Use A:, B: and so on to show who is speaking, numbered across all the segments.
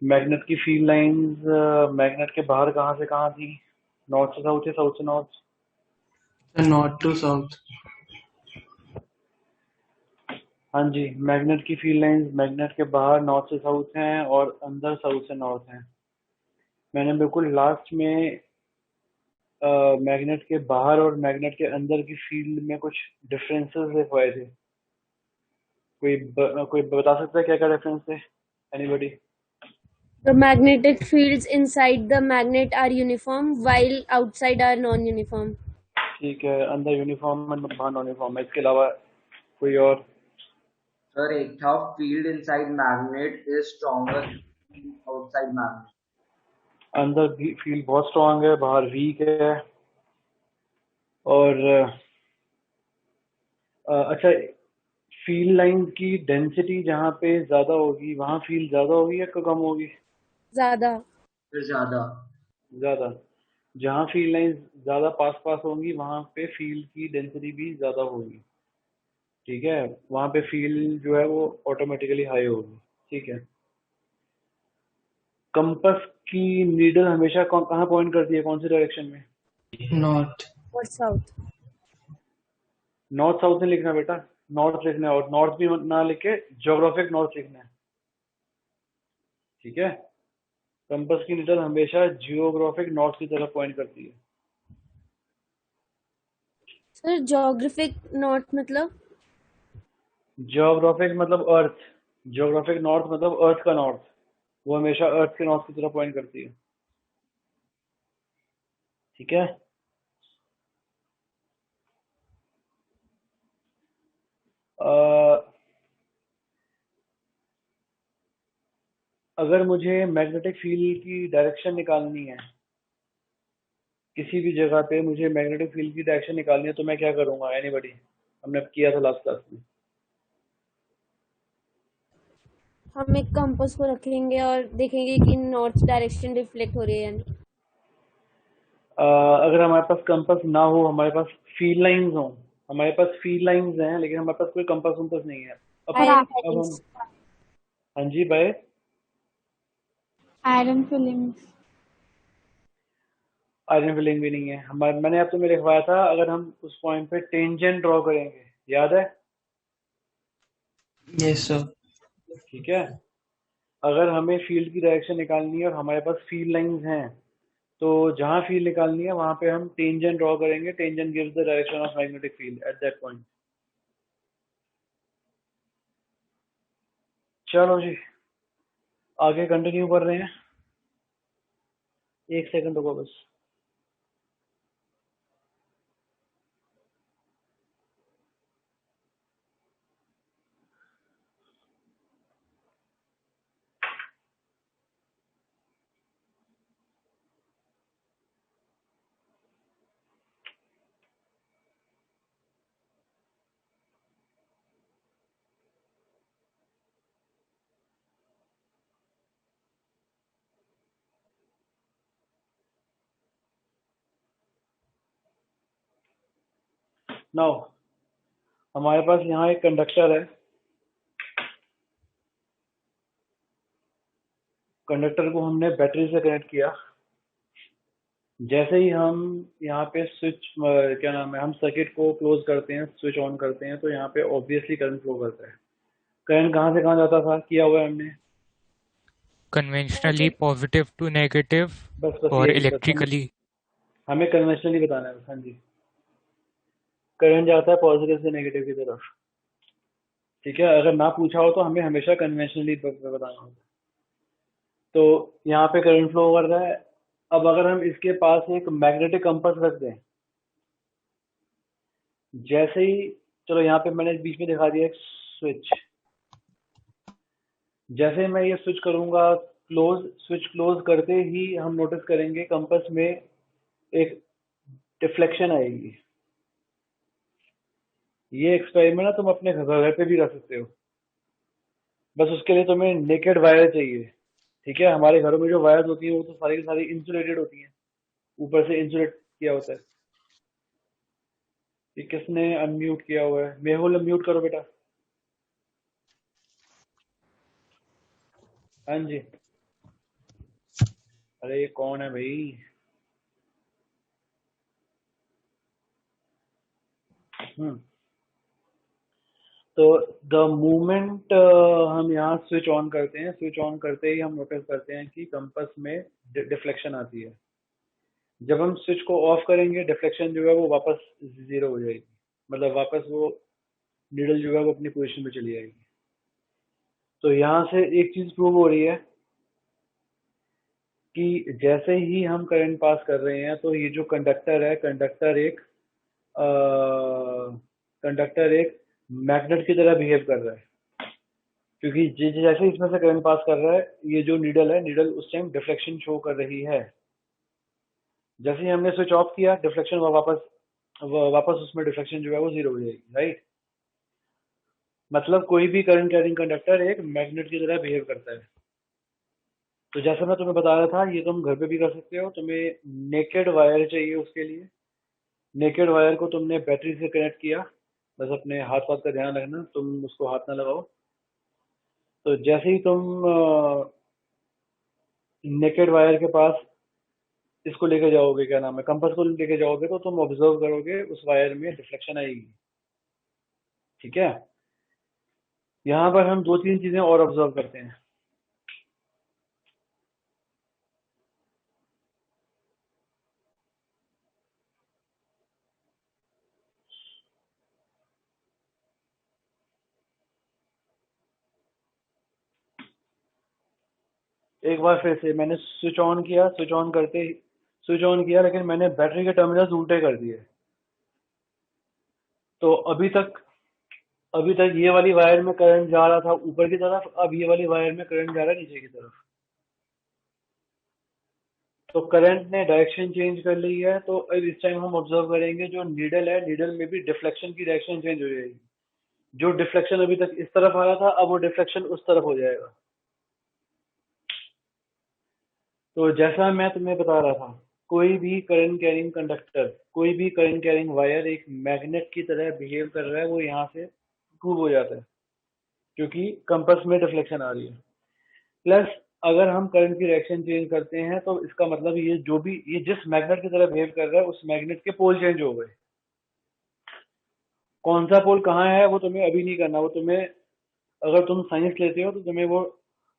A: Magnet की field lines magnet के बाहर कहाँ से कहाँ थी? नॉर्थ से साउथ या साउथ से नॉर्थ?
B: North to south.
A: हाँ जी, मैग्नेट की फील्ड लाइंस मैग्नेट के बाहर नॉर्थ से साउथ हैं और अंदर साउथ से नॉर्थ हैं। मैंने बिल्कुल लास्ट में मैग्नेट के बाहर और मैग्नेट के अंदर की फील्ड में कुछ डिफरेंसेस लिखवाए थे। कोई बता सकता है क्या क्या डिफरेंस थे? Anybody?
C: The magnetic fields inside the magnet are uniform, while outside are non-uniform.
A: ठीक है, अंदर यूनिफॉर्म है बाहर नॉन यूनिफॉर्म है, इसके अलावा कोई और?
D: Sir, एक था field inside magnet is stronger than outside magnet.
A: अंदर भी फील्ड बहुत स्ट्रांग है, बाहर वीक है। और अच्छा, फील्ड लाइन की डेंसिटी जहाँ पे ज्यादा होगी वहाँ फील्ड ज्यादा होगी या कम होगी?
C: Zyada.
D: फिर ज्यादा।
A: ज्यादा। जहाँ फील्ड लाइन ज्यादा पास पास होंगी वहाँ पे फील्ड की डेंसिटी भी ज्यादा होगी। ठीक है, वहाँ पे फील्ड जो है वो ऑटोमेटिकली हाई होगी। ठीक है। कंपास की नीडल हमेशा कहाँ पॉइंट करती है, कौन सी डायरेक्शन में?
B: North.
C: Or south.
A: North south नहीं लिखना बेटा, नॉर्थ लिखना है, और नॉर्थ भी ना लिख के ज्योग्राफिक नॉर्थ लिखना है। ठीक है, कंपास की नीडल हमेशा जियोग्राफिक नॉर्थ की तरफ पॉइंट करती है।
C: Sir, geographic north मतलब?
A: जियोग्राफिक मतलब अर्थ, जियोग्राफिक नॉर्थ मतलब अर्थ का नॉर्थ, वो हमेशा अर्थ के नॉर्थ की तरफ पॉइंट करती है। ठीक है। अगर मुझे मैग्नेटिक फील्ड की डायरेक्शन निकालनी है, किसी भी जगह पे मुझे मैग्नेटिक फील्ड की डायरेक्शन निकालनी है, तो मैं क्या करूंगा? एनीबॉडी? हमने किया था लास्ट क्लास में।
C: हम एक कंपास को रखेंगे और देखेंगे कि नॉर्थ डायरेक्शन रिफ्लेक्ट हो रही है या नहीं।
A: अगर हमारे पास कंपास ना हो, हमारे पास फील्ड लाइंस हो, हमारे पास फील्ड लाइंस हैं लेकिन हमारे पास कोई कंपास वंपास नहीं है।
C: Iron
A: अब हम,
C: filings.
A: हाँ जी भाई,
E: आयरन फिलिंग्स।
A: आयरन फिलिंग भी नहीं है हमारे। मैंने अब तुम्हें लिखवाया था, अगर हम उस पॉइंट पे टेंजेंट ड्रॉ करेंगे, याद है?
B: Yes sir.
A: ठीक है, अगर हमें फील्ड की डायरेक्शन निकालनी है और हमारे पास फील्ड लाइंस हैं, तो जहां फील्ड निकालनी है वहां पे हम टेंजेंट ड्रॉ करेंगे। Tangent gives the direction of magnetic field at that point. चलो जी, आगे कंटिन्यू कर रहे हैं। एक सेकंड रुको बस। नाउ हमारे पास यहाँ एक कंडक्टर है। कंडक्टर को हमने बैटरी से कनेक्ट किया। जैसे ही हम यहाँ पे स्विच, क्या नाम है, हम सर्किट को क्लोज करते हैं, स्विच ऑन करते हैं, तो यहाँ पे ऑब्वियसली करंट फ्लो करता है। करंट कहाँ से कहाँ जाता था, किया हुआ है हमने।
F: कन्वेंशनली पॉजिटिव टू नेगेटिव
A: बस बस
F: और
A: यही, बस
F: इलेक्ट्रिकली।
A: हमें कन्वेंशनली बताना है। हाँ जी, करंट जाता है पॉजिटिव से नेगेटिव की तरफ। ठीक है, अगर ना पूछा हो तो हमें हमेशा कन्वेंशनली बताना होगा। तो यहाँ पे करंट फ्लो कर रहा है। अब अगर हम इसके पास एक मैग्नेटिक कंपास रख दें, जैसे ही, चलो यहाँ पे मैंने बीच में दिखा दिया एक स्विच। जैसे ही मैं ये स्विच करूंगा क्लोज, स्विच क्लोज करते ही हम नोटिस करेंगे कंपास में एक डिफ्लेक्शन आएगी। ये एक्सपेरिमेंट ना तुम अपने घर पे भी कर सकते हो। बस उसके लिए तुम्हें नेकेड वायर चाहिए। ठीक है, हमारे घरों में जो वायर्स होती हैं वो तो सारी की सारी इंसुलेटेड होती हैं, ऊपर से इंसुलेट किया होता है। ये किसने अनम्यूट किया हुआ है? मेहुल अनम्यूट करो बेटा। हाँ जी, अरे ये कौन है भाई? हम्म तो द मोमेंट हम यहाँ स्विच ऑन करते हैं, स्विच ऑन करते ही हम नोटिस करते हैं कि कंपास में डिफ्लेक्शन आती है। जब हम स्विच को ऑफ करेंगे, डिफ्लेक्शन जो है वो वापस जीरो हो जाएगी, मतलब वापस वो नीडल जो है वो अपनी पोजीशन पे चली जाएगी। तो यहाँ से एक चीज प्रूव हो रही है कि जैसे ही हम करंट पास कर रहे हैं तो ये जो कंडक्टर है, कंडक्टर एक मैग्नेट की तरह बिहेव कर रहा है, क्योंकि जैसे इसमें से करंट पास कर रहा है, ये जो नीडल है, नीडल उस टाइम डिफ्लेक्शन शो कर रही है। जैसे ही हमने स्विच ऑफ किया, डिफ्लेक्शन वापस उसमें डिफ्लेक्शन जो है वो जीरो हो जाएगी, राइट। मतलब कोई भी करंट कैरिंग कंडक्टर एक मैग्नेट की तरह बिहेव करता है। तो जैसा मैं तुम्हें बता रहा था, ये तुम घर पे भी कर सकते हो। तुम्हें नेकेड वायर चाहिए उसके लिए। नेकेड वायर को तुमने बैटरी से कनेक्ट किया, बस अपने हाथ वाथ का ध्यान रखना, तुम उसको हाथ ना लगाओ। तो जैसे ही तुम नेकेड वायर के पास इसको लेके जाओगे, क्या नाम है, कंपास को लेके जाओगे, तो तुम ऑब्जर्व करोगे उस वायर में डिफ्लेक्शन आएगी। ठीक है। यहाँ पर हम दो तीन चीजें और ऑब्जर्व करते हैं। एक बार फिर से मैंने स्विच ऑन किया, स्विच ऑन किया, लेकिन मैंने बैटरी के टर्मिनल्स उल्टे कर दिए। तो अभी तक ये वाली वायर में करंट जा रहा था ऊपर की तरफ, अब ये वाली वायर में करंट जा रहा है नीचे की तरफ। तो करंट ने डायरेक्शन चेंज कर ली है। तो अब इस टाइम हम ऑब्जर्व करेंगे, जो नीडल है, नीडल में भी डिफ्लेक्शन की डायरेक्शन चेंज हो जाएगी। जो डिफ्लेक्शन अभी तक इस तरफ आ रहा था, अब वो डिफ्लेक्शन उस तरफ हो जाएगा। तो जैसा मैं तुम्हें बता रहा था, कोई भी करंट कैरिंग वायर एक मैग्नेट की तरह बिहेव कर रहा है, वो यहाँ से प्रूव हो जाता है, क्योंकि कंपास में डिफ्लेक्शन आ रही है। प्लस अगर हम करंट की डायरेक्शन चेंज करते हैं, तो इसका मतलब ये जिस मैग्नेट की तरह बिहेव कर रहा है, उस मैग्नेट के पोल चेंज हो गए। कौन सा पोल कहाँ है वो तुम्हें अभी नहीं करना, वो तुम्हें, अगर तुम साइंस लेते हो तो तुम्हें वो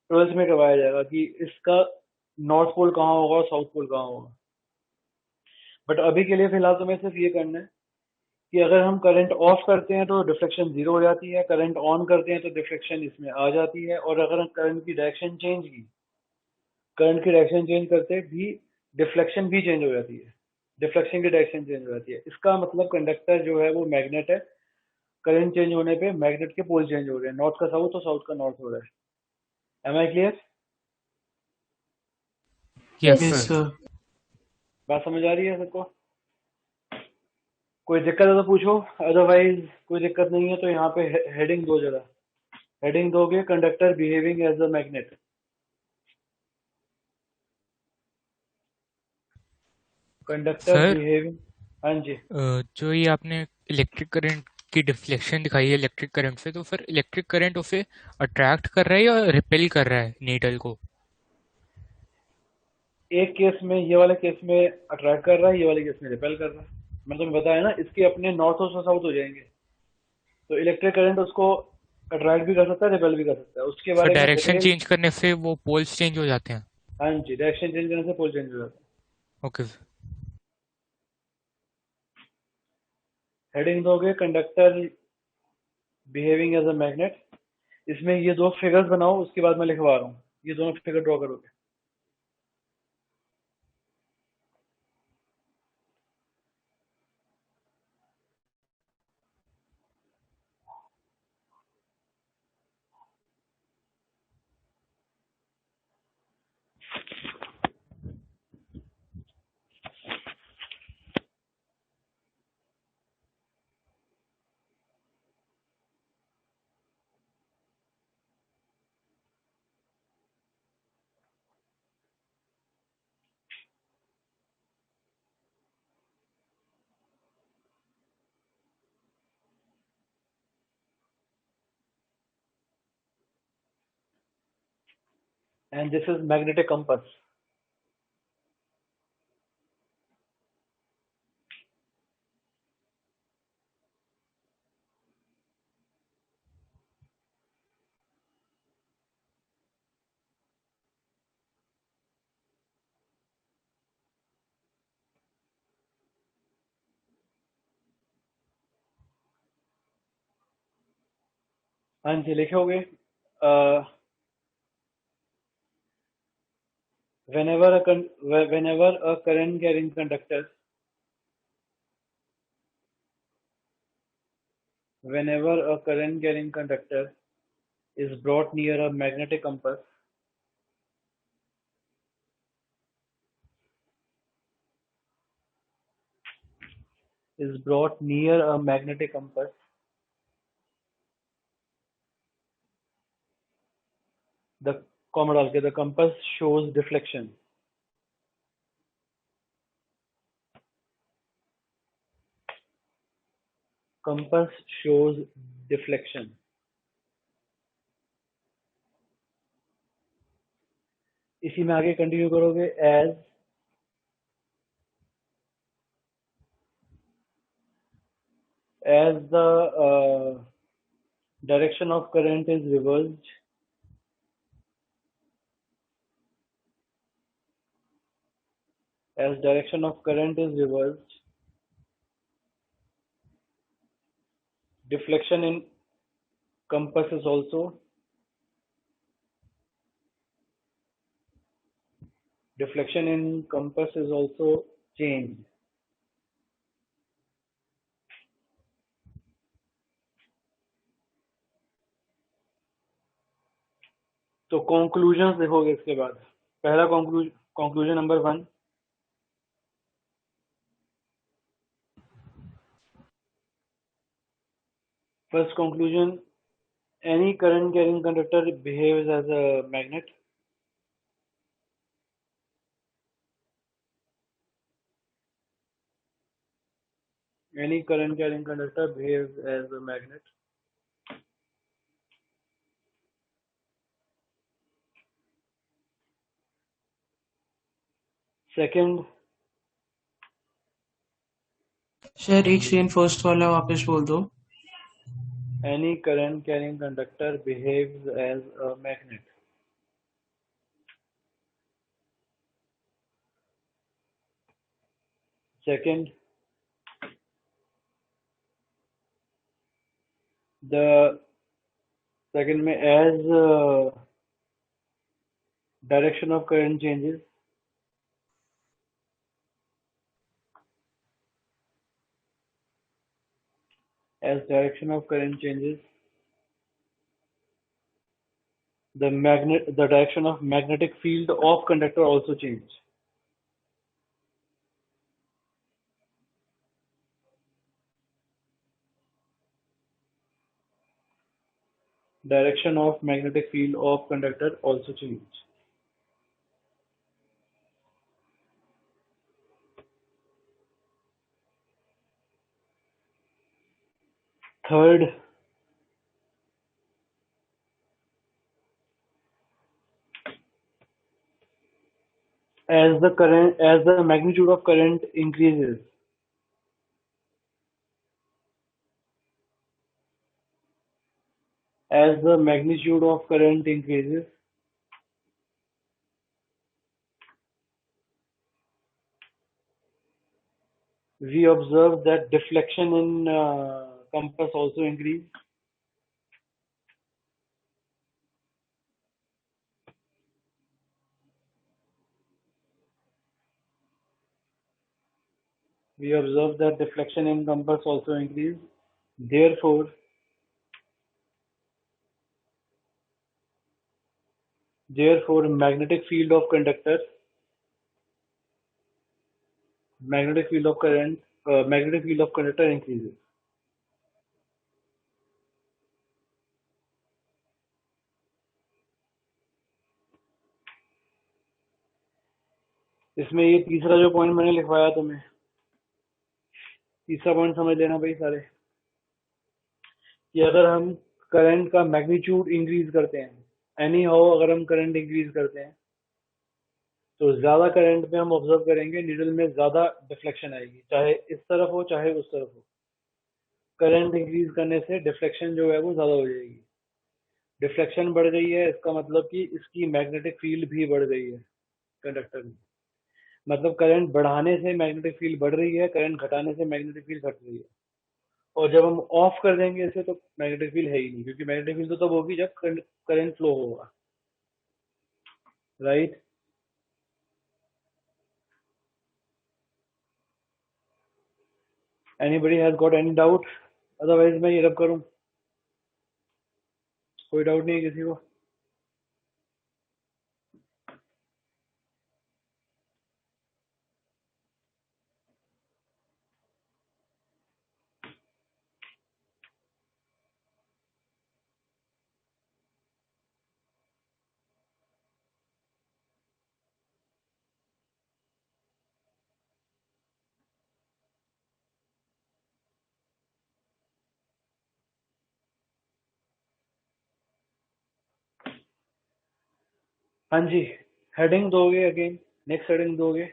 A: ट्वेल्थ में करवाया जाएगा कि इसका नॉर्थ पोल कहाँ होगा और साउथ पोल कहाँ होगा। बट अभी के लिए फिलहाल तुम्हें सिर्फ ये करना है कि अगर हम करंट ऑफ करते हैं तो डिफ्लेक्शन जीरो हो जाती है, करंट ऑन करते हैं तो डिफ्लेक्शन इसमें आ जाती है, और अगर हम करंट की डायरेक्शन चेंज करते भी डिफ्लेक्शन भी चेंज हो जाती है, डिफ्लेक्शन की डायरेक्शन चेंज हो जाती है। इसका मतलब कंडक्टर जो है वो मैग्नेट है। करंट चेंज होने पे मैग्नेट के पोल चेंज हो रहे हैं, नॉर्थ का साउथ और साउथ का नॉर्थ हो रहा है। Am I clear?
F: Yes,
C: Yes.
B: Yes,
F: sir.
B: sir.
A: बात समझ आ रही है सबको? कोई दिक्कत है तो पूछो, अदरवाइज कोई दिक्कत नहीं है तो यहाँ पे हेडिंग दो जरा। हेडिंग दोगे, conductor behaving as a magnet. Conductor
F: sir
A: behaving. हाँ जी।
F: जो ये आपने इलेक्ट्रिक करंट की डिफ्लेक्शन दिखाई है इलेक्ट्रिक करंट से, तो फिर इलेक्ट्रिक करंट उसे अट्रैक्ट कर रहा है या रिपेल कर रहा है नीडल को?
A: एक केस में, ये वाले केस में अट्रैक्ट कर रहा है, ये वाले केस में रिपेल कर रहा है। मैं तुम्हें बताया ना, इसके अपने नॉर्थ और साउथ हो जाएंगे। तो इलेक्ट्रिक करंट उसको अट्रैक्ट भी कर सकता है, रिपेल भी कर सकता है, उसके
F: फिर
A: बारे में
F: डायरेक्शन
A: डिटेल।
F: चेंज करने से वो पोल्स चेंज हो जाते हैं?
A: हाँ जी, डायरेक्शन चेंज करने से पोल चेंज हो जाता
F: ओके।
A: है। हेडिंग दोगे, conductor behaving as a magnet. इसमें ये दो फिगर्स बनाओ, उसके बाद मैं लिखवा रहा हूँ, ये दोनों फिगर ड्रॉ करोगे। And this is magnetic compass. हाँ जी, लिखोगे whenever a current carrying conductor is brought near a magnetic compass, the comma डाल के the compass shows deflection. Compass shows deflection. इसी में आगे कंटिन्यू करोगे as the direction of current is reversed, deflection in compass is also changed. तो conclusions देखोगे इसके बाद पहला conclusion number 1, first conclusion, any current carrying conductor behaves as a magnet. Any current carrying conductor behaves as a magnet. Second,
B: sir एक second first वाला वापस बोल दो.
A: any current carrying conductor behaves as a magnet. Second, the second में as direction of current changes, the direction of magnetic field of conductor also change. Direction of magnetic field of conductor also change. Third, as the magnitude of current increases, we observe that deflection in compass also increase. Therefore, magnetic field of conductor increases. इसमें ये तीसरा जो point मैंने लिखवाया तुम्हें, तीसरा point समझ लेना भाई सारे, कि अगर हम करंट का मैग्नीट्यूड इंक्रीज करते हैं, एनी हाउ अगर हम करंट इंक्रीज करते हैं तो ज्यादा करंट में हम ऑब्जर्व करेंगे नीडल में ज्यादा डिफ्लेक्शन आएगी, चाहे इस तरफ हो चाहे उस तरफ हो. करंट इंक्रीज करने से डिफ्लेक्शन जो है वो ज्यादा हो जाएगी. डिफ्लेक्शन बढ़ गई है इसका मतलब कि इसकी मैग्नेटिक फील्ड भी बढ़ गई है कंडक्टर में. मतलब करंट बढ़ाने से मैग्नेटिक फील्ड बढ़ रही है, करंट घटाने से मैग्नेटिक फील्ड घट रही है. और जब हम ऑफ कर देंगे इसे तो मैग्नेटिक फील्ड है ही नहीं, क्योंकि मैग्नेटिक फील्ड तो तब होगी जब करंट फ्लो होगा, right. Anybody has got any doubt? Otherwise मैं ये रब करूं, कोई डाउट नहीं है किसी को? हाँ जी, हेडिंग दोगे अगेन, नेक्स्ट हेडिंग दोगे,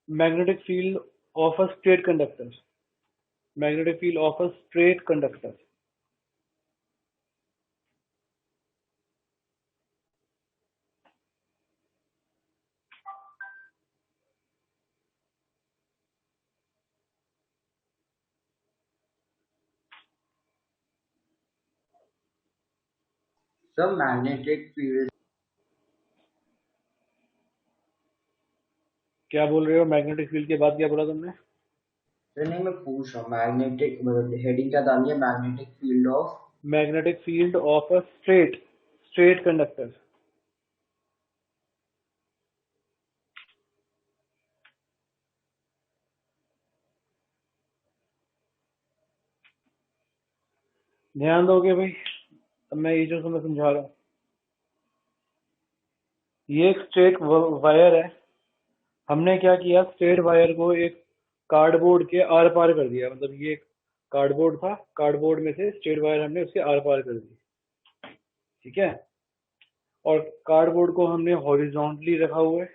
A: magnetic field of a straight conductor, magnetic field of a straight conductor.
D: So magnetic field.
A: क्या बोल रहे हो? मैग्नेटिक फील्ड के बाद क्या बोला तुमने?
D: नहीं, मैं पूछ रहा हूँ मैग्नेटिक हेडिंग क्या डाली है? Magnetic field of
A: magnetic field of a straight conductor. ध्यान दोगे भाई, अब मैं ये जो मैं समझा रहा हूँ, ये एक स्ट्रेट वायर है। हमने क्या किया, स्ट्रेट वायर को एक कार्डबोर्ड के आर पार कर दिया, मतलब ये एक कार्डबोर्ड था, कार्डबोर्ड में से स्ट्रेट वायर हमने उसके आर पार कर दी, ठीक है। और कार्डबोर्ड को हमने हॉरिजॉन्टली रखा हुआ है।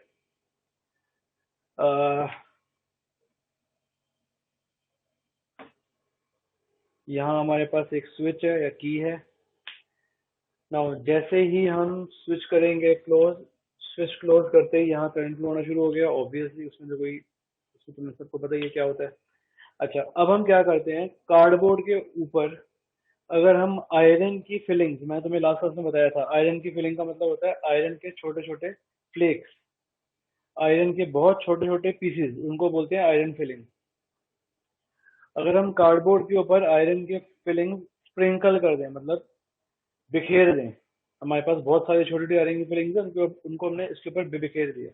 A: यहाँ हमारे पास एक स्विच है या की है। नाउ जैसे ही हम स्विच करेंगे क्लोज, स्विच क्लोज करते ही यहाँ करंट फ्लो होना शुरू हो गया, ऑब्वियसली उसमें तो कोई, उसको तुम्हें सबको पता ही है क्या होता है। अच्छा, अब हम क्या करते हैं, कार्डबोर्ड के ऊपर अगर हम आयरन की फिलिंग्स, मैं तुम्हें लास्ट क्लास में बताया था, आयरन की फिलिंग का मतलब होता है आयरन के छोटे छोटे फ्लेक्स, आयरन के बहुत छोटे छोटे पीसेस, उनको बोलते हैं आयरन फिलिंग। अगर हम कार्डबोर्ड के ऊपर आयरन के फिलिंग स्प्रिंकल कर दें, मतलब बिखेर दें, हमारे पास बहुत सारे छोटे छोटे आयरन की फिलिंग्स हैं, उनको हमने इसके ऊपर बिखेर दिया,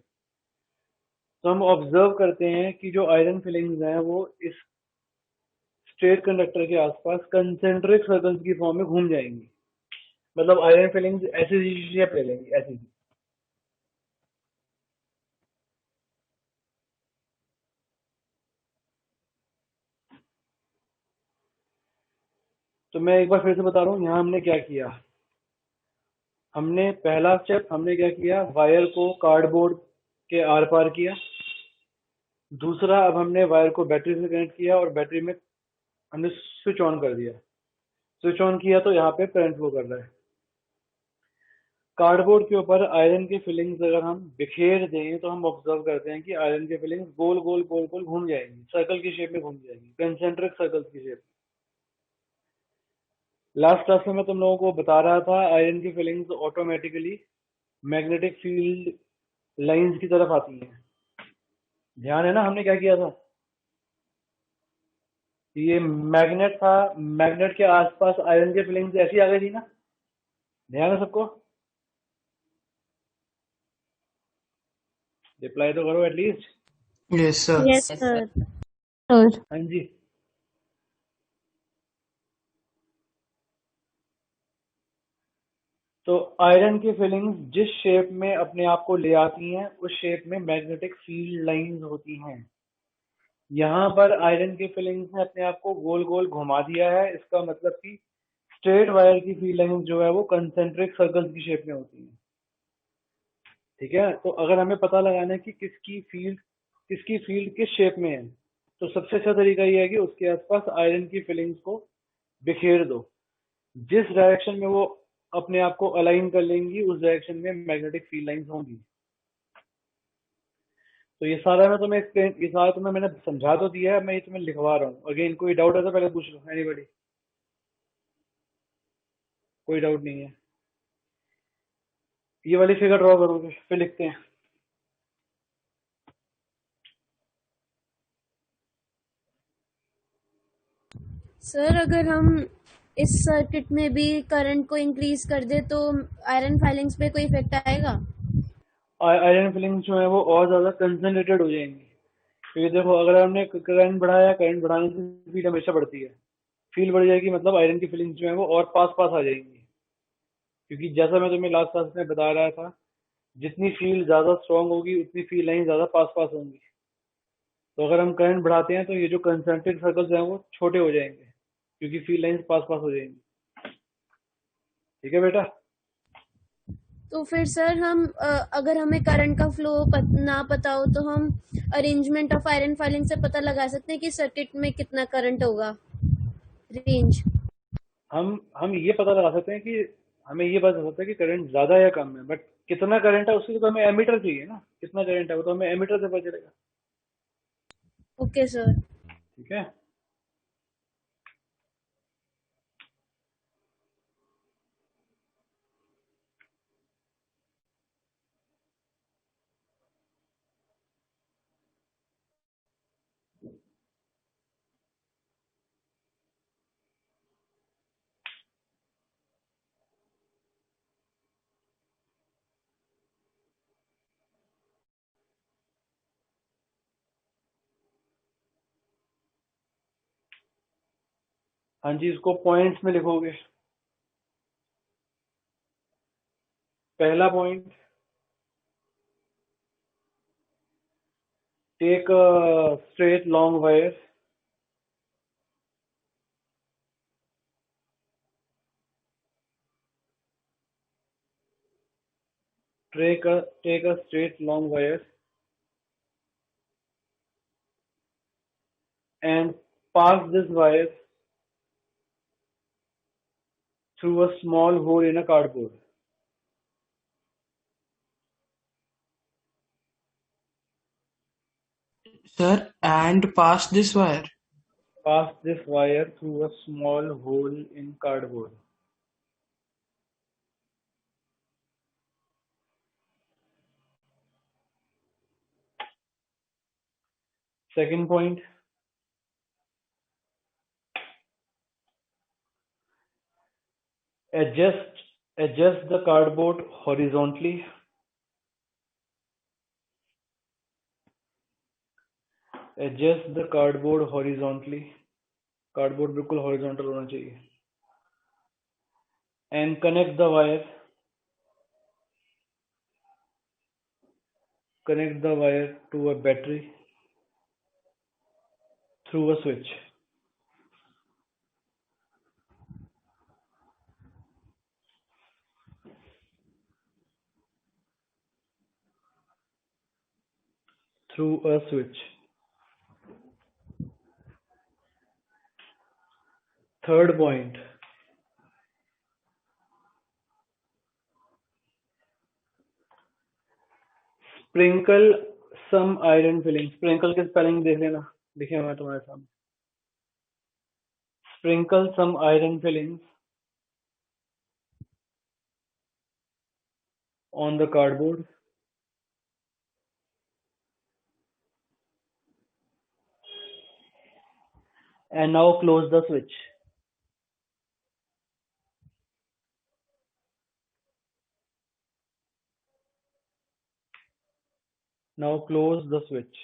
A: तो हम ऑब्जर्व करते हैं कि जो आयरन फिलिंग्स हैं वो इस स्ट्रेट कंडक्टर के आसपास कंसेंट्रिक सर्कल्स की फॉर्म में घूम जाएंगी। मतलब आयरन फिलिंग्स ऐसी शेप ले लेंगी, ऐसी। तो मैं एक बार फिर से बता रहा हूँ, यहाँ हमने क्या किया, हमने पहला स्टेप हमने क्या किया, वायर को कार्डबोर्ड के आर पार किया। दूसरा, अब हमने वायर को बैटरी से कनेक्ट किया और बैटरी में हमने स्विच ऑन कर दिया। स्विच ऑन किया तो यहाँ पे करंट फ्लो कर रहा है। कार्डबोर्ड के ऊपर आयरन की फिलिंग्स अगर हम बिखेर दें तो हम ऑब्जर्व करते हैं कि आयरन की फिलिंग्स गोल गोल गोल गोल घूम जाएंगी, सर्कल की शेप में घूम जाएंगी, कंसेंट्रिक सर्कल्स की शेप। लास्ट क्लास में मैं तुम लोगों को बता रहा था आयरन की filings automatically magnetic field lines की तरफ आती हैं। ध्यान है ना, हमने क्या किया था, ये मैग्नेट था, मैग्नेट के आसपास आयरन की फिलिंग्स ऐसी आ गई थी ना, ध्यान है सबको? रिप्लाई तो करो at least.
B: Yes, sir.
C: Yes, sir.
A: हाँ जी, तो आयरन की फिलिंग्स जिस शेप में अपने आप को ले आती हैं उस शेप में मैग्नेटिक फील्ड लाइंस होती हैं। यहाँ पर आयरन की फिलिंग्स ने अपने आप को गोल गोल घुमा दिया है, इसका मतलब कि स्ट्रेट वायर की फील्ड लाइंस जो है वो कंसेंट्रिक सर्कल्स की शेप में होती हैं, ठीक है। तो अगर हमें पता लगाना है कि किसकी फील्ड किस शेप में है, तो सबसे अच्छा तरीका ये है कि उसके आसपास आयरन की फिलिंग्स को बिखेर दो। जिस डायरेक्शन में वो अपने आप को अलाइन कर लेंगी उस डायरेक्शन में मैग्नेटिक फील्ड लाइंस होंगी। तो ये सारा मैं तुम्हें explain, ये सारा तुम्हें मैंने समझा तो दिया है, मैं ये तुम्हें लिखवा रहा हूँ। अगेन कोई डाउट है तो पहले पूछ लो, एनीबॉडी? कोई डाउट नहीं है? ये वाली फिगर ड्रॉ करोगे, फिर लिखते हैं।
C: सर अगर हम इस सर्किट में भी करंट को इंक्रीज कर दे तो आयरन फाइलिंग्स पे कोई इफेक्ट आएगा?
A: आयरन फिलिंग्स जो है वो और ज्यादा कंसंट्रेटेड हो जाएंगी, क्योंकि देखो अगर हमने करंट बढ़ाया, करंट बढ़ाने से फील्ड हमेशा बढ़ती है, फील्ड बढ़ जाएगी मतलब आयरन की फिलिंग्स जो है वो और पास पास आ जाएंगी। क्योंकि जैसा मैं तुम्हें लास्ट क्लास में बता रहा था, जितनी फील्ड ज्यादा स्ट्रांग होगी उतनी फील्ड लाइन ज्यादा पास पास होंगी। तो अगर हम करंट बढ़ाते हैं तो ये जो कंसंट्रेटेड सर्कल्स हैं वो छोटे हो जाएंगे, क्योंकि फील्ड लाइंस पास पास हो जाएंगी। ठीक है बेटा?
C: तो फिर सर हम अगर हमें करंट का फ्लो ना पता हो तो हम अरेंजमेंट ऑफ आयरन फाइलिंग से पता लगा सकते हैं कि सर्किट में कितना करंट होगा, रेंज।
A: हम ये पता लगा सकते हैं कि हमें ये पता सकता है कि करंट ज्यादा है या कम है, बट कितना करंट है उसके लिए तो हमें एमीटर चाहिए ना। कितना करंट है वो तो हमें एमीटर से पता चलेगा।
C: Okay sir.
A: ठीक है? हाँ जी, इसको पॉइंट्स में लिखोगे। पहला point, take a straight long wire, take a straight long wire and pass this wire through a small hole in a cardboard.
B: Sir, and pass this wire.
A: Pass this wire through a small hole in cardboard. Second point, adjust the cardboard horizontally. Adjust the cardboard horizontally. Cardboard बिल्कुल horizontal होना चाहिए. And connect the wire. Connect the wire to a battery through a switch. Through a switch. Third point, sprinkle some iron filling. Sprinkle की spelling देख लेना, लिखे हुए हैं तुम्हारे सामने. Sprinkle some iron fillings on the cardboard and now close the switch. Now close the switch.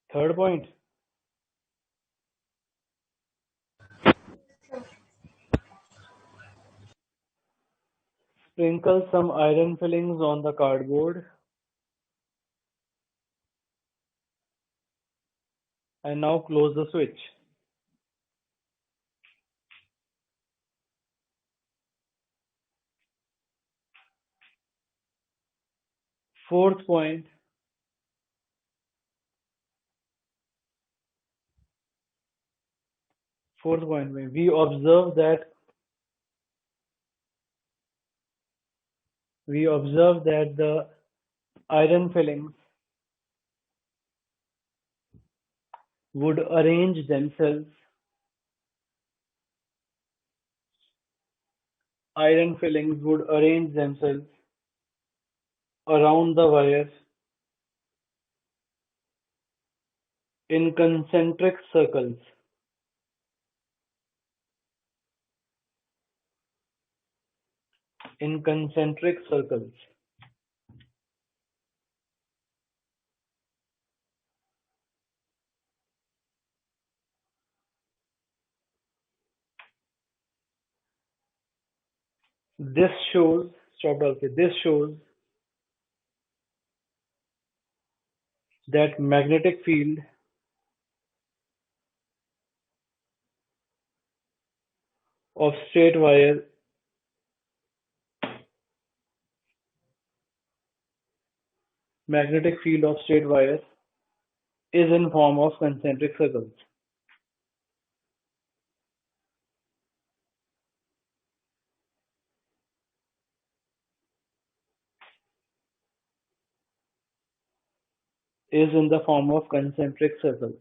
A: Third point, sprinkle some iron fillings on the cardboard and now close the switch. Fourth point, we observe that we observe that the iron fillings would arrange themselves around the wire in concentric circles. This shows that magnetic field of straight wire is in form of concentric circles. Is in the form of concentric circles.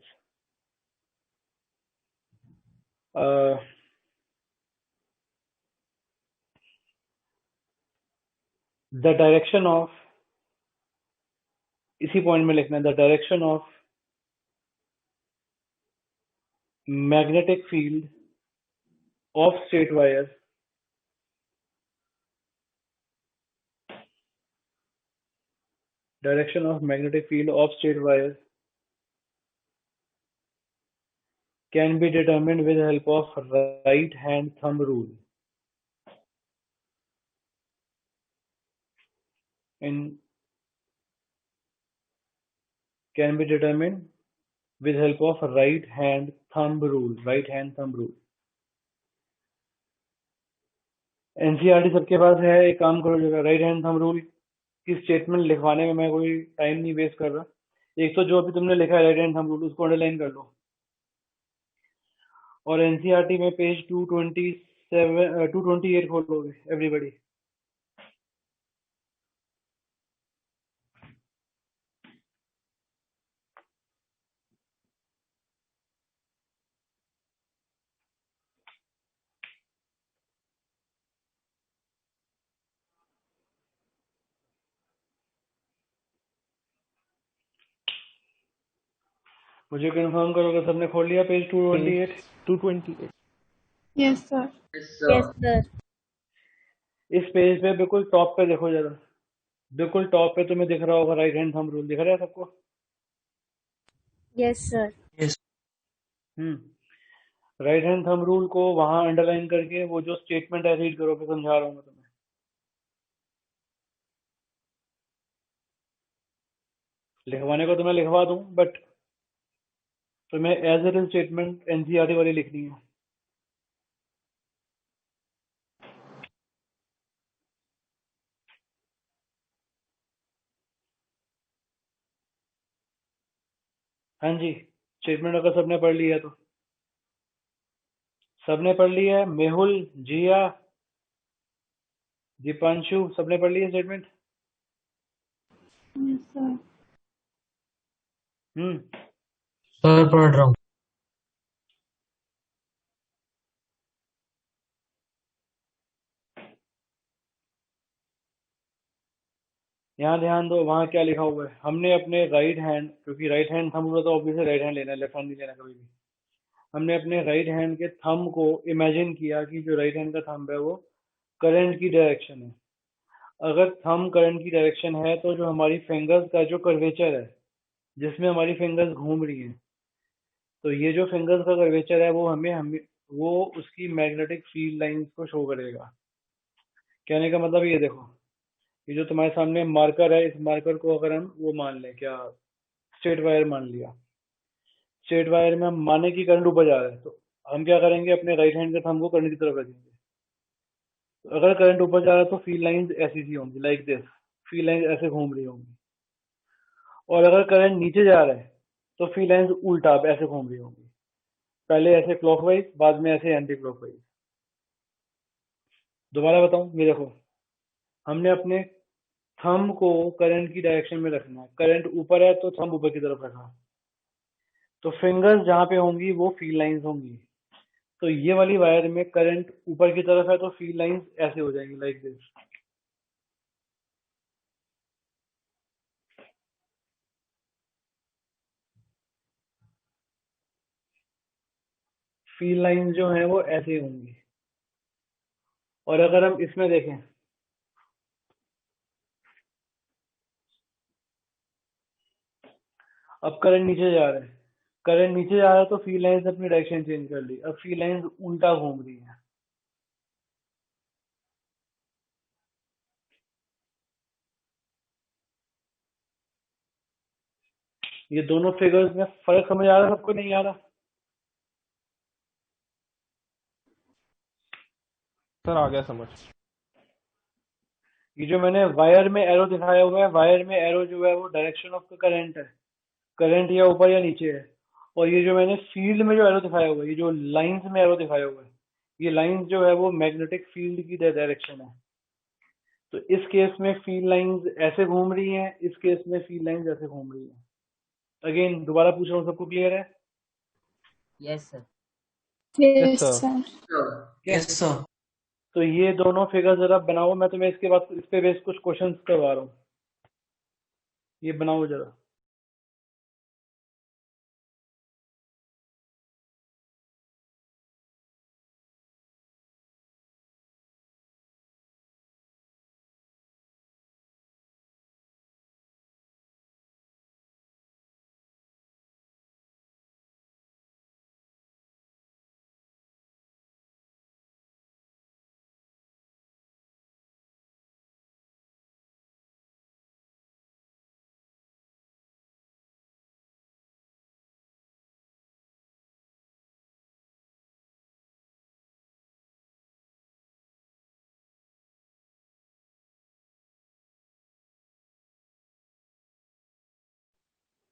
A: The direction of, इसी point में लिखना है, the direction of magnetic field of straight wire can be determined with the help of right hand thumb rule. Can be determined with help of right hand thumb rule. NCERT सबके पास है. एक काम करो, जो right hand thumb rule की statement लिखवाने में मैं कोई टाइम नहीं वेस्ट कर रहा. एक तो जो अभी तुमने लिखा है राइट हैंड थंब रूल, उसको अंडरलाइन कर लो. और एनसीईआरटी में पेज 228 खोलोगे एवरीबॉडी. मुझे कंफर्म करोगे सबने खोल लिया page 228?
B: 228.
E: Yes, sir.
D: Yes,
C: Yes,
D: sir.
C: sir.
A: इस पेज पे बिल्कुल टॉप पे देखो जरा. बिल्कुल टॉप पे तुम्हें दिख रहा होगा राइट हैंड थंब रूल. दिख रहा है सबको?
C: Yes, sir.
B: Yes.
A: Right hand thumb rule को वहां अंडरलाइन करके वो जो स्टेटमेंट है रीड करो. फिर समझा रहा हूँ मैं तुम्हें. लिखवाने को तो मैं लिखवा दूं, बट तुम्हें as it is statement NCERT वाली लिखनी है. हाँ जी, स्टेटमेंट अगर सबने पढ़ लिया है तो. सबने पढ़ लिया है? मेहुल, जिया, दीपांशु, सबने पढ़ लिया स्टेटमेंट?
E: Yes, sir.
B: सर पढ़ रहा हूँ.
A: यहाँ ध्यान दो, वहाँ क्या लिखा हुआ है. हमने अपने राइट हैंड, क्योंकि राइट हैंड थंब हुआ तो ऑब्वियसली राइट हैंड लेना है, लेफ्ट हैंड नहीं लेना कभी भी. हमने अपने राइट हैंड के थंब को इमेजिन किया कि जो राइट हैंड का थंब है वो करंट की डायरेक्शन है. अगर थंब करंट की डायरेक्शन है तो जो हमारी फिंगर्स का जो कर्वेचर है, जिसमें हमारी फिंगर्स घूम रही हैं, तो ये जो फिंगर्स का कर्वेचर है वो उसकी मैग्नेटिक फील्ड लाइंस को शो करेगा. कहने का मतलब ये देखो, ये जो तुम्हारे सामने मार्कर है, इस मार्कर को अगर हम वो मान लें, क्या स्ट्रेट वायर मान लिया. स्ट्रेट वायर में हम माने कि करंट ऊपर जा रहा है, तो हम क्या करेंगे, अपने राइट हैंड के थंब को करंट की तरफ रखेंगे. तो अगर करंट ऊपर जा रहा है तो फील्ड लाइंस ऐसी सी होंगी, लाइक दिस. फील्ड लाइंस ऐसे घूम रही होंगी. और अगर करंट नीचे जा रहा है तो फील्ड लाइंस उल्टा ऐसे घूम रही होंगी. पहले ऐसे क्लॉकवाइज, बाद में ऐसे एंटी क्लॉकवाइज. दोबारा बताऊं, ये देखो, हमने अपने थंब को करंट की डायरेक्शन में रखना है। करंट ऊपर है तो थंब ऊपर की तरफ रखा, तो फिंगर्स जहाँ पे होंगी वो फील्ड लाइंस होंगी। तो ये वाली वायर में करंट ऊपर की तरफ है तो फील्ड लाइंस ऐसे हो जाएंगी, लाइक दिस। फील्ड लाइंस जो है वो ऐसे होंगी। और अगर हम इसमें देखें, अब करंट नीचे जा रहा है, करंट नीचे जा रहा है तो फील्ड लाइंस अपनी डायरेक्शन चेंज कर ली, अब फील्ड लाइंस उल्टा घूम रही है। ये दोनों फिगर्स में फर्क समझ आ रहा है सबको, नहीं आ रहा?
E: सर आ गया समझ।
A: ये जो मैंने वायर में एरो दिखाया हुआ है, वायर में एरो जो है वो डायरेक्शन ऑफ करंट है, करंट या ऊपर या नीचे है। और ये जो मैंने फील्ड में जो एरो दिखाया हुआ है, ये जो लाइंस में एरो दिखाया हुआ है, ये लाइंस जो है वो मैग्नेटिक फील्ड की डायरेक्शन है। तो इस केस में फील्ड लाइंस ऐसे घूम रही हैं, इस केस में फील्ड लाइंस ऐसे घूम रही हैं। अगेन दोबारा पूछ रहा हूँ, सबको क्लियर है?
D: Yes, sir.
E: Yes sir.
B: sir.
D: Sure.
B: Yes, sir.
A: तो ये दोनों फिगर जरा बनाओ, मैं तुम्हें इसके बाद इस पे बेस कुछ क्वेश्चंस करवा रहा हूँ। ये बनाओ जरा।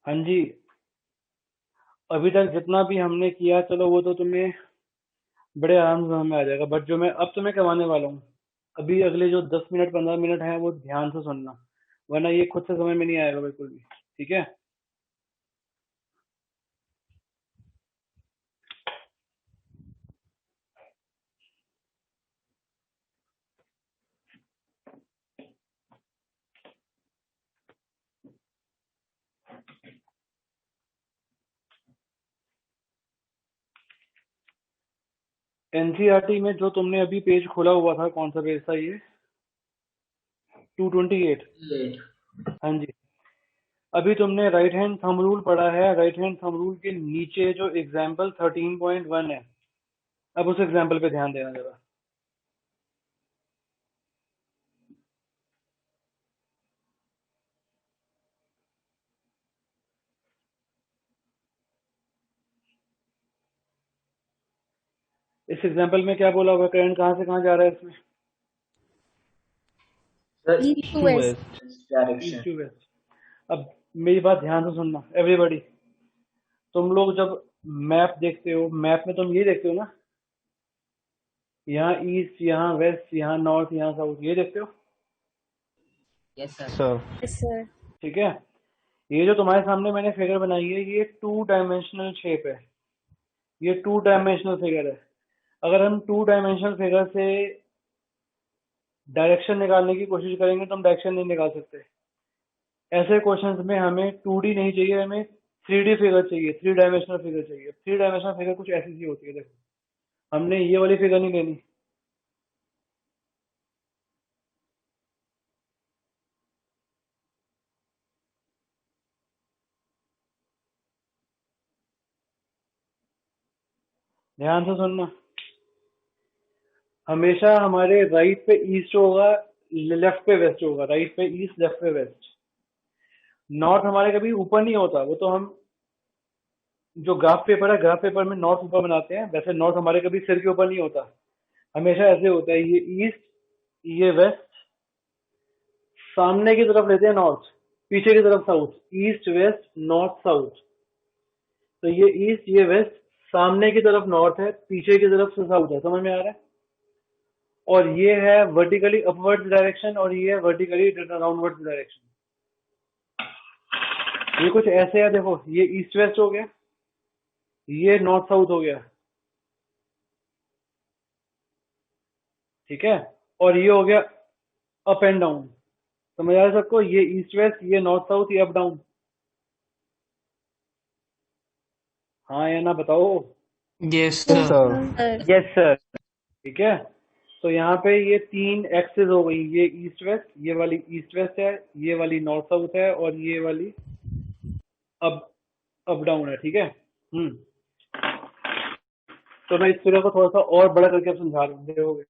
A: हाँ जी, अभी तक जितना भी हमने किया, चलो वो तो तुम्हें बड़े आराम से समझ में आ जाएगा, बट जो मैं अब तुम्हें करवाने वाला हूँ, अभी अगले जो 10 मिनट 15 मिनट हैं वो ध्यान से सुनना, वरना ये खुद से समझ में नहीं आएगा बिल्कुल भी। ठीक है? एनसीईआरटी में जो तुमने अभी पेज खोला हुआ था, कौन सा पेज था ये? 228।
D: Eight.
A: हाँ जी, अभी तुमने राइट हैंड थंब रूल पढ़ा है। राइट हैंड थंब रूल के नीचे जो एग्जाम्पल 13.1 है, अब उस एग्जाम्पल पे ध्यान देना जरा। इस एग्जाम्पल में क्या बोला हुआ, करंट कहाँ से कहाँ जा रहा है इसमें?
D: Sir,
C: East
E: east
C: to
E: to
C: west.
E: West.
A: East
D: direction.
A: To west. अब मेरी बात ध्यान से सुनना एवरीबॉडी, तुम लोग जब मैप देखते हो, मैप में तुम ये देखते हो ना, यहाँ ईस्ट, यहाँ वेस्ट, यहाँ नॉर्थ, यहाँ साउथ, ये देखते हो?
D: Yes, sir.
E: Sir
C: Yes, sir.
A: ठीक है? ये जो तुम्हारे सामने मैंने फिगर बनाई है, ये 2 डायमेंशनल शेप है, ये 2 डायमेंशनल फिगर है। अगर हम 2 डायमेंशनल फिगर से डायरेक्शन निकालने की कोशिश करेंगे तो हम डायरेक्शन नहीं निकाल सकते। ऐसे क्वेश्चंस में हमें 2D नहीं चाहिए, हमें 3D फिगर चाहिए, 3 डायमेंशनल फिगर चाहिए। 3 डायमेंशनल फिगर कुछ ऐसी सी होती है, देखो हमने ये वाली फिगर नहीं लेनी। ध्यान से सुनना, हमेशा हमारे राइट पे ईस्ट होगा, लेफ्ट पे वेस्ट होगा, राइट पे ईस्ट, लेफ्ट पे वेस्ट। नॉर्थ हमारे कभी ऊपर नहीं होता, वो तो हम जो ग्राफ पेपर है, ग्राफ पेपर में नॉर्थ ऊपर बनाते हैं, वैसे नॉर्थ हमारे कभी सिर के ऊपर नहीं होता, हमेशा ऐसे होता है, ये ईस्ट, ये वेस्ट, सामने की तरफ लेते हैं नॉर्थ, पीछे की तरफ south, east west north south. तो ये ईस्ट, ये वेस्ट, सामने की तरफ नॉर्थ है, पीछे की तरफ से साउथ है। समझ में आ रहा है? और ये है वर्टिकली अपवर्ड डायरेक्शन और ये है वर्टिकली डाउनवर्ड डायरेक्शन। ये कुछ ऐसे है, देखो ये ईस्ट वेस्ट हो गया, ये नॉर्थ साउथ हो गया, ठीक है, और ये हो गया अप एंड डाउन। समझ आ रहा है सबको? ये ईस्ट वेस्ट, ये नॉर्थ साउथ, ये अप डाउन। हाँ या ना बताओ।
B: Yes
E: yes
B: sir.
E: Sir.
C: Sir
G: yes sir.
A: ठीक है, तो यहाँ पे ये 3 एक्सेस हो गई, ये ईस्ट वेस्ट, ये वाली ईस्ट वेस्ट है, ये वाली नॉर्थ साउथ है, और ये वाली अप डाउन है, ठीक है। तो मैं इस फिगर को थोड़ा सा और बड़ा करके अब समझा रहा हूँ, देखोगे।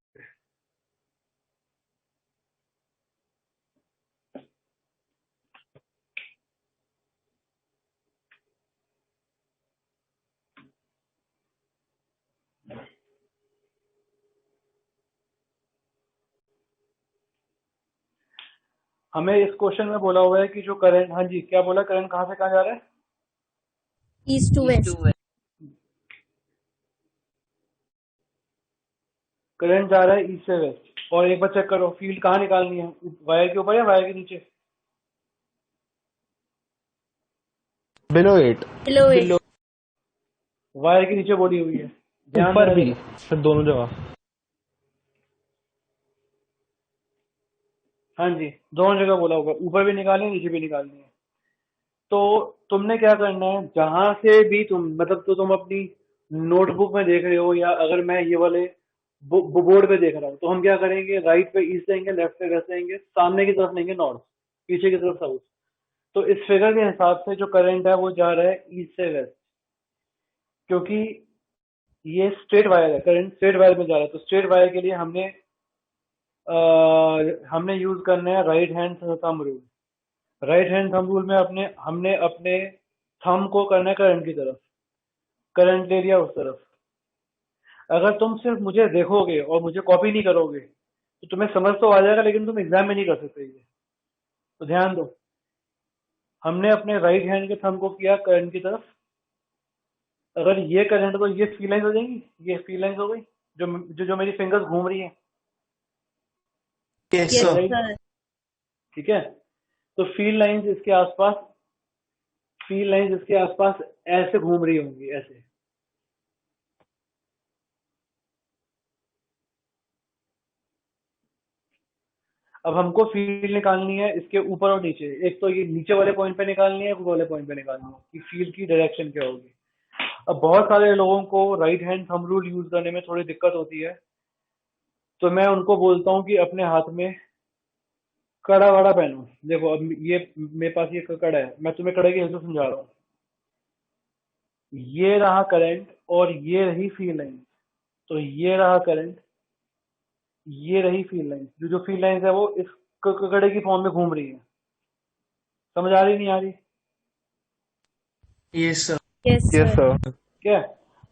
A: हमें इस क्वेश्चन में बोला हुआ है कि जो करंट, हाँ जी क्या बोला, करंट कहाँ से कहाँ जा रहा है?
C: East to waste.
A: करंट जा रहा है ईस्ट से वेस्ट। और एक बार चेक करो, फील्ड कहाँ निकालनी है, वायर के ऊपर या वायर के नीचे?
E: बिलो 8।
C: Below it.
A: वायर के नीचे बोली हुई है, ध्यान
E: ऊपर
A: देना
E: भी
A: जरा।
E: सर, दोनों जगह।
A: हाँ जी, दोनों जगह बोला होगा, ऊपर भी निकालनी है, नीचे भी निकालनी है। तो तुमने क्या करना है, जहां से भी तुम, मतलब तो तुम अपनी नोटबुक में देख रहे हो, या अगर मैं ये वाले बोर्ड पे देख रहा हूँ, तो हम क्या करेंगे, राइट पे ईस्ट लेंगे, लेफ्ट पे वेस्ट लेंगे, सामने की तरफ लेंगे नॉर्थ, पीछे की तरफ साउथ। तो इस फिगर के हिसाब से जो करंट है वो जा रहा है ईस्ट से वेस्ट, क्योंकि ये स्ट्रेट वायर है, करंट स्ट्रेट वायर में जा रहा है। तो स्ट्रेट वायर के लिए हमने यूज करना है right hand thumb rule. Right hand thumb rule में हमने अपने थंब को करना है करंट की तरफ, करंट ले लिया उस तरफ। अगर तुम सिर्फ मुझे देखोगे और मुझे कॉपी नहीं करोगे तो तुम्हें समझ तो आ जाएगा, लेकिन तुम एग्जाम में नहीं कर सकते ये। तो ध्यान दो, हमने अपने राइट हैंड के थंब को किया करंट की तरफ। अगर ये करंट, तो ये फील लाइंस हो जाएंगी, ये फील लाइंस हो गई, जो मेरी फिंगर्स घूम रही है,
B: यस
C: यस
B: सर।
C: सर।
A: ठीक है। तो फील लाइंस इसके आसपास ऐसे घूम रही होंगी, ऐसे। अब हमको फील्ड निकालनी है इसके ऊपर और नीचे। एक तो ये नीचे वाले पॉइंट पे निकालनी है, ऊपर वाले पॉइंट पे निकालनी है कि फील्ड की डायरेक्शन क्या होगी। अब बहुत सारे लोगों को right hand thumb rule use करने में थोड़ी दिक्कत होती है, तो मैं उनको बोलता हूँ कि अपने हाथ में कड़ा वड़ा पहनो। देखो अब ये मेरे पास ये कड़ा है, मैं तुम्हें कड़े की हेल्प से समझा रहा हूँ। ये रहा करंट और ये रही फील्ड लाइन। तो ये रहा करंट, ये रही फील्ड लाइन। जो फील्ड लाइन है वो इस कड़े की फॉर्म में घूम रही है। समझ आ रही नहीं आ रही?
B: Yes sir.
C: Yes
E: yes
C: sir.
E: Sir.
A: क्या?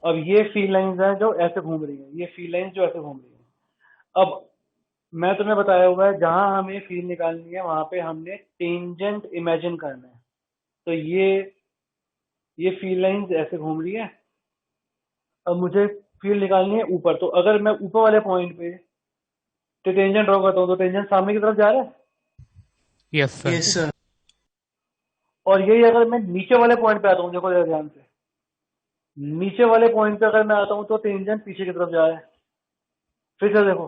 A: अब ये फील्ड लाइंस हैं जो ऐसे घूम रही हैं, ये फील्ड लाइंस जो ऐसे घूम रही हैं। अब मैं तुम्हें बताया हुआ है, जहां हमें फील्ड निकालनी है वहां पे हमने टेंजेंट इमेजिन करना है। तो ये फील्ड लाइंस ऐसे घूम रही है। अब मुझे फील्ड निकालनी है ऊपर, तो अगर मैं ऊपर वाले पॉइंट पे टेंजेंट ड्रॉ करता हूँ तो टेंजेंट सामने की तरफ जा रहा है,
F: यस सर।
B: Yes sir.
A: और यही अगर मैं नीचे वाले पॉइंट पे आता हूँ, देखो जरा ध्यान से, नीचे वाले पॉइंट पे अगर मैं आता हूँ तो टेंजेंट पीछे की तरफ जा रहा है। फिर से देखो,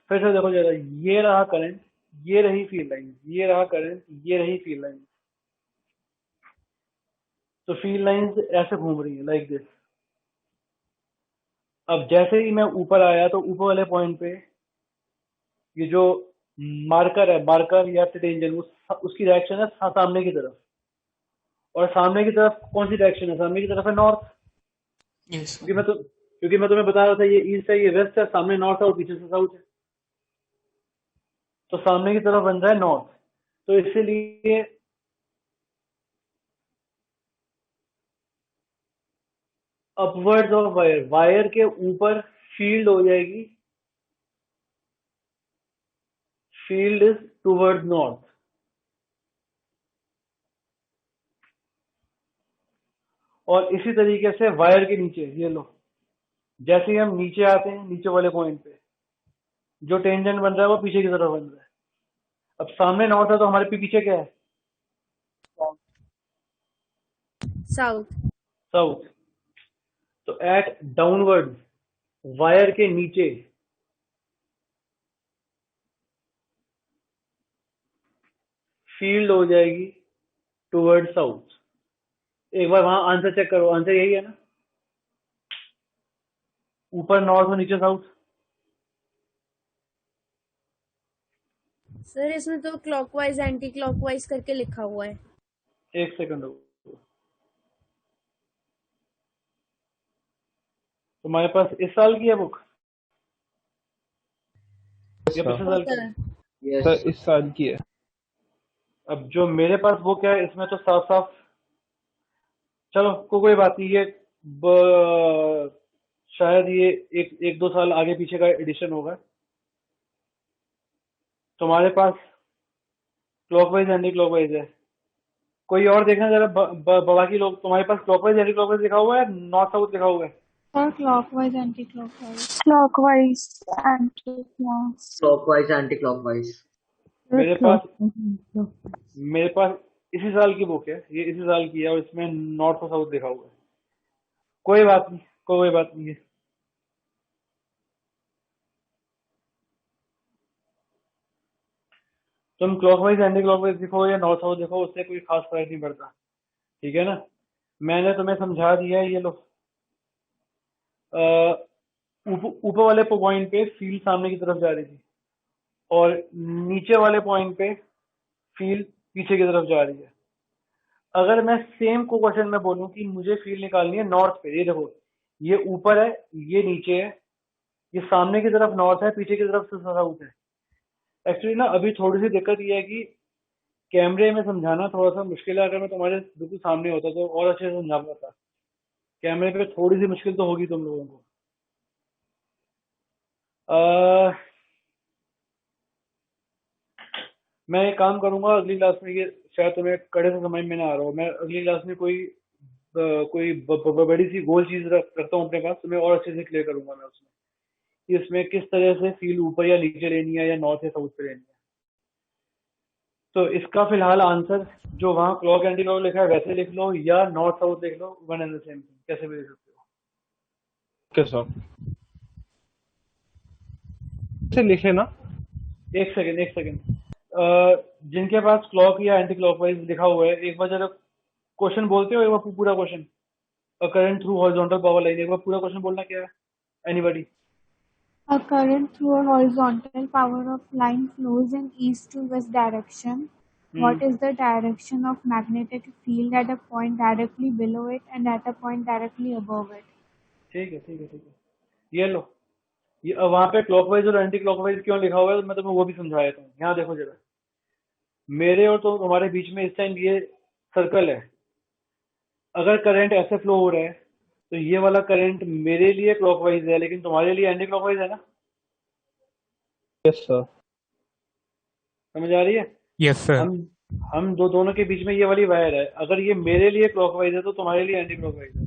A: फिर से देखो जरा, ये रहा करंट, ये रही फील्ड लाइन, ये रहा करंट, ये रही फील्ड लाइन। तो फील्ड लाइंस ऐसे घूम रही है, लाइक दिस। अब जैसे ही मैं ऊपर आया तो ऊपर वाले पॉइंट पे ये जो मार्कर है, मार्कर या टेंजेंट, उसकी डायरेक्शन है सामने की तरफ। और सामने की तरफ कौन सी डायरेक्शन है? सामने की तरफ है नॉर्थ।
B: यस
A: क्योंकि मैं तुम्हें बता रहा था ये ईस्ट है, ये वेस्ट है, सामने नॉर्थ है और पीछे से साउथ है। तो सामने की तरफ बन रहा है नॉर्थ। तो इसीलिए अपवर्ड्स ऑफ वायर, वायर के ऊपर फील्ड हो जाएगी, फील्ड इज टूवर्ड नॉर्थ। और इसी तरीके से वायर के नीचे, ये लो, जैसे ही हम नीचे आते हैं नीचे वाले पॉइंट पे, जो टेंजेंट बन रहा है वो पीछे की तरफ बन रहा है। अब सामने नॉर्थ है तो हमारे पीछे क्या है?
C: साउथ।
A: साउथ। तो एट डाउनवर्ड वायर के नीचे फील्ड हो जाएगी टुवर्ड साउथ। एक बार वहां आंसर चेक करो, आंसर यही है ना? ऊपर नॉर्थ और नीचे साउथ।
C: सर इसमें तो क्लॉकवाइज एंटी क्लॉकवाइज करके लिखा हुआ है।
A: एक सेकंड रुको। तुम्हारे पास इस साल की है बुक
E: यस
A: या
E: सर।
A: पिछले साल की?
C: सर
D: Yes,
E: सर इस साल की है।
A: अब जो मेरे पास बुक है इसमें तो साफ साफ, चलो कोई बात नहीं, ये शायद ये एक दो साल आगे पीछे का एडिशन होगा। तुम्हारे पास क्लॉकवाइज एंटी क्लॉकवाइज है। कोई और देखना जरा, बाकी लोग, तुम्हारे पास क्लॉकवाइज एंटी क्लॉकवाइज लिखा हुआ है, नॉर्थ साउथ लिखा हुआ है?
G: Or clockwise, anti-clockwise. Clockwise, anti-clockwise.
D: clockwise, anti-clockwise.
A: मेरे पास
G: Clockwise.
A: मेरे पास इसी साल की बुक है, ये इसी साल की है और इसमें नॉर्थ और साउथ लिखा हुआ है। कोई बात नहीं, कोई बात नहीं है। तुम क्लॉकवाइज एंटी क्लॉकवाइज लिखो या नॉर्थ साउथ लिखो, उससे कोई खास फर्क नहीं पड़ता, ठीक है ना? मैंने तुम्हें समझा दिया है। ये लो, ऊपर वाले पॉइंट पे फील्ड सामने की तरफ जा रही थी और नीचे वाले पॉइंट पे फील्ड पीछे की तरफ जा रही है। अगर मैं सेम को क्वेश्चन में बोलूं कि मुझे फील्ड निकालनी है नॉर्थ पे, ये देखो, ये ऊपर है, ये नीचे है, ये सामने की तरफ नॉर्थ है, पीछे की तरफ साउथ है। एक्चुअली ना अभी थोड़ी सी दिक्कत ये है कि कैमरे में समझाना थोड़ा सा मुश्किल है। अगर मैं तुम्हारे बिल्कुल सामने होता तो और अच्छे से समझा पाता। कैमरे पे थोड़ी सी मुश्किल तो होगी तुम लोगों को। मैं एक काम करूंगा अगली क्लास में, ये शायद तुम्हें कड़े से समझ में ना आ रहा हो, मैं अगली क्लास में कोई बड़ी सी गोल चीज रखता हूँ अपने पास, तुम्हें और अच्छे से क्लियर करूंगा मैं उसमें कि इसमें किस तरह से फील ऊपर या नीचे लेनी है या नॉर्थ या साउथ पे लेनी है। तो इसका फिलहाल आंसर जो वहाँ क्लॉक एंटी क्लॉक लिखा है वैसे लिख लो, या नॉर्थ साउथ लिख लो, one and the same thing, कैसे भी लिख सकते हो।
E: Okay sir. से लिखे ना।
A: एक सेकंड, एक सेकंड। जिनके पास क्लॉक या एंटी क्लॉकवाइज लिखा हुआ है, एक बार जरा क्वेश्चन बोलते हो, एक बार पूरा question. A current through horizontal power line, एक बार पूरा क्वेश्चन बोलना क्या है? Anybody?
G: A current through a horizontal power of line flows in east to west direction. What is the direction of magnetic field at a point directly below it and at a point directly above it?
A: ठीक है, ठीक है, ठीक है। ये लो, ये वहां पे क्लॉकवाइज और एंटी क्लॉकवाइज क्यों लिखा हुआ है मैं तुम्हें वो भी समझा देता हूँ। यहाँ देखो जरा, मेरे और तो तुम्हारे बीच में इस टाइम ये सर्कल है। अगर करंट ऐसे फ्लो हो रहा है तो ये वाला करंट मेरे लिए क्लॉकवाइज है, लेकिन तुम्हारे लिए एंटी क्लॉकवाइज है ना?
E: Yes sir.
A: समझ आ रही है?
F: Yes sir.
A: हम दोनों के बीच में ये वाली वायर है, अगर ये मेरे लिए क्लॉकवाइज है तो तुम्हारे लिए एंटी क्लॉकवाइज है।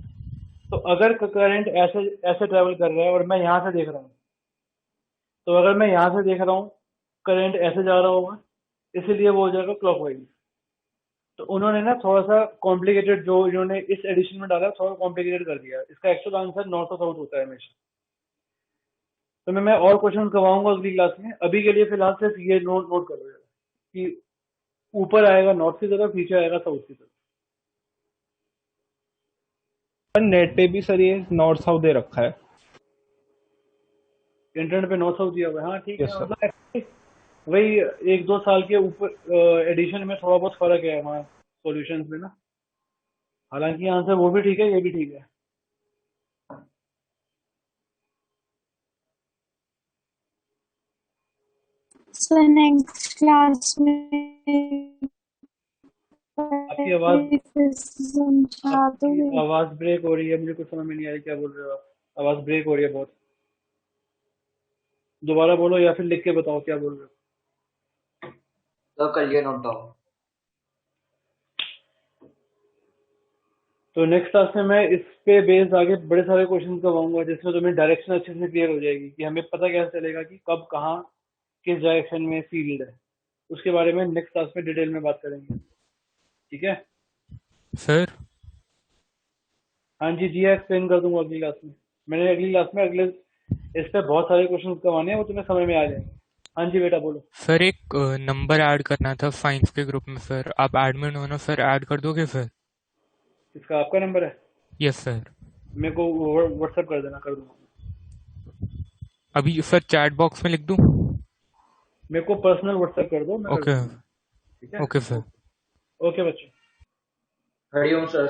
A: तो अगर करंट ऐसे ऐसे ट्रेवल कर रहा है और मैं यहाँ से देख रहा हूँ, तो अगर मैं यहाँ से देख रहा हूँ करंट ऐसे जा रहा होगा, इसीलिए वो हो जाएगा क्लॉकवाइज। तो उन्होंने ना थोड़ा सा कॉम्प्लिकेटेड, जो इन्होंने इस एडिशन में डाला थोड़ा कॉम्प्लिकेटेड कर दिया। इसका एक्चुअल आंसर नॉर्थ और साउथ होता है हमेशा। तो मैं और क्वेश्चन करवाऊंगा अगली क्लास में। अभी के लिए फिलहाल सिर्फ ये नोट कर लो कि ऊपर आएगा नॉर्थ की तरफ, नीचे आएगा साउथ की तरफ।
E: नेट पे भी सर ये नॉर्थ साउथ दे रखा है।
A: इंटरनेट पे नॉर्थ साउथ दिया हुआ है, हाँ ठीक
E: यस
A: है।
E: सर।
A: मतलब वही एक दो साल के ऊपर एडिशन में थोड़ा बहुत फर्क है हमारा सॉल्यूशंस में ना। हालांकि आंसर वो भी ठीक है, ये भी ठीक है।
G: So next class में
A: आपकी आवाज
G: समझा दोगे?
A: आवाज ब्रेक हो रही है, मुझे कुछ समझ में नहीं आ रही क्या बोल रहे हो आप। आवाज ब्रेक हो रही है बहुत, दोबारा बोलो या फिर लिख के बताओ क्या बोल रहे हो।
D: Sir, कर लिया नोट डाउन।
A: तो नेक्स्ट क्लास में मैं इस पे बेस्ड आगे बड़े सारे क्वेश्चन करवाऊंगा, जिसमें तुम्हें डायरेक्शन अच्छे से क्लियर हो जाएगी कि हमें पता कैसे चलेगा कि कब कहाँ किस डायरेक्शन में फील्ड है। उसके बारे में नेक्स्ट क्लास में डिटेल में बात करेंगे, ठीक है
F: सर
A: हाँ जी जी एक्सप्लेन कर दूंगा अगली क्लास में। मैंने अगली क्लास में अगले इस पे बहुत सारे क्वेश्चन करवाने हैं, वो तुम्हें समझ में आ जाएंगे। हाँ जी बेटा बोलो।
F: सर एक नंबर ऐड करना था फाइंस के ग्रुप में सर, आप एडमिन हो ना सर, ऐड कर दोगे सर?
A: इसका आपका नंबर है?
F: Yes sir.
A: मेरे को व्हाट्सएप कर देना, कर दूंगा।
F: अभी सर चैट बॉक्स में लिख दूं?
A: मेरे को पर्सनल व्हाट्सएप कर दो, मैं कर
F: ओके
A: दूंगा, ठीक है
F: ओके सर।
A: ओके बच्चों।
D: Hariom sir.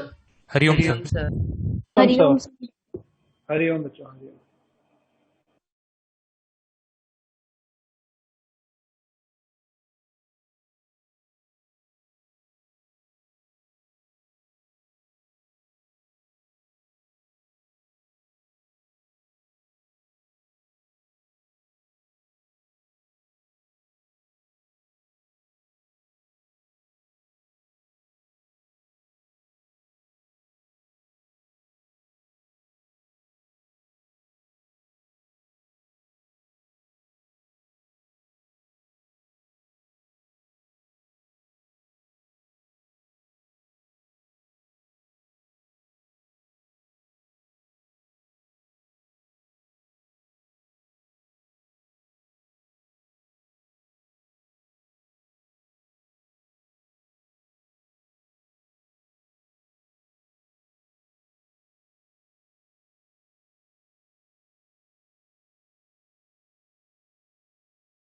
F: Hariom
B: Hariom
F: sir.
B: Sir.
G: Hariom
A: Hariom बच्चों, हरिओम।